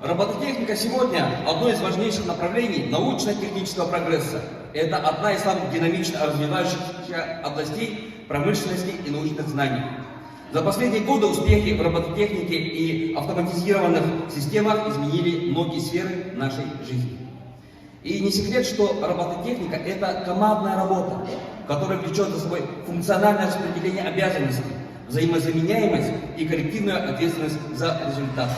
Робототехника сегодня одно из важнейших направлений научно-технического прогресса. Это одна из самых динамично развивающихся областей промышленности и научных знаний. За последние годы успехи в робототехнике и автоматизированных системах изменили многие сферы нашей жизни. И не секрет, что робототехника – это командная работа, которая влечет за собой функциональное распределение обязанностей, взаимозаменяемость и коллективную ответственность за результат.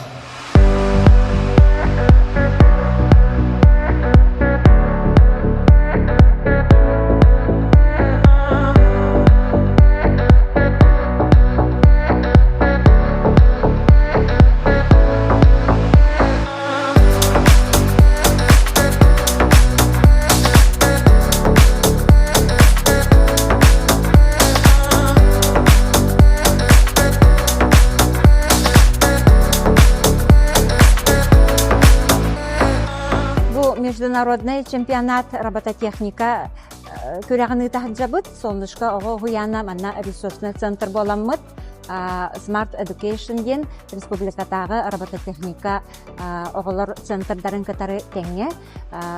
Международный чемпионат робототехника күрәгәне тахҗабыт солнышка ого хуяна манна ресурсный центр боламмыт Smart Education ден республикатагы робототехника оголор центрдарын катары теңге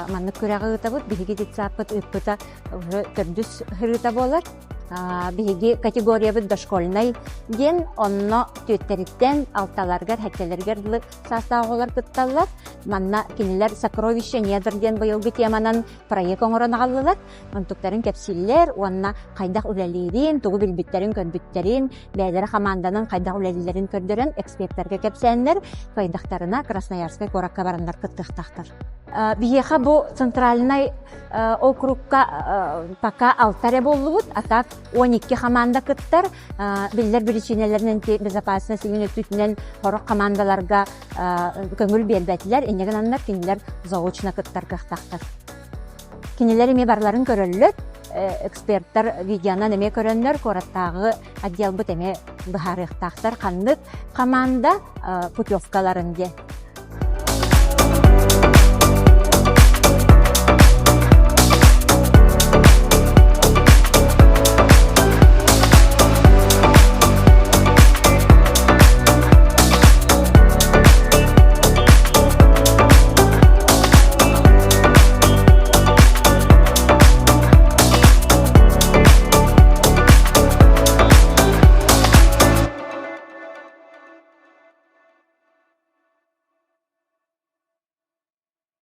манны күрәгә табыт биге дитсапыт ыппыта уже төрдүс хырыта болар биги категория бит дошкольный ден онно төттериттен алталаргар хәттелергер састагылар кытталлар манна кинилер сокровище недр ден быелгы теманан проект оңорон алылар онтуктарын кепсиллер онна кайдак үлелерин тугу билбиттерин көрбүттерин бәйләре команданын кайдак үлелерин көрдөрөн эксперттерге кепсәннәр кайдактарына Красноярская коракка барандар кыттыктактар биеха бу центральный округка пока алтаре боллубут атак 12 команда кыттар биллер причиналарынан безопасность институтунан хорок командаларга көңүл бербетилер энеген аннар кинилер заочно кыттар кыттактар кинилер эме барларын көрөллөр эксперттер видеонан эме көрөннөр кораттагы отдел бут эме бахарыктактар кандык команда путевкаларын де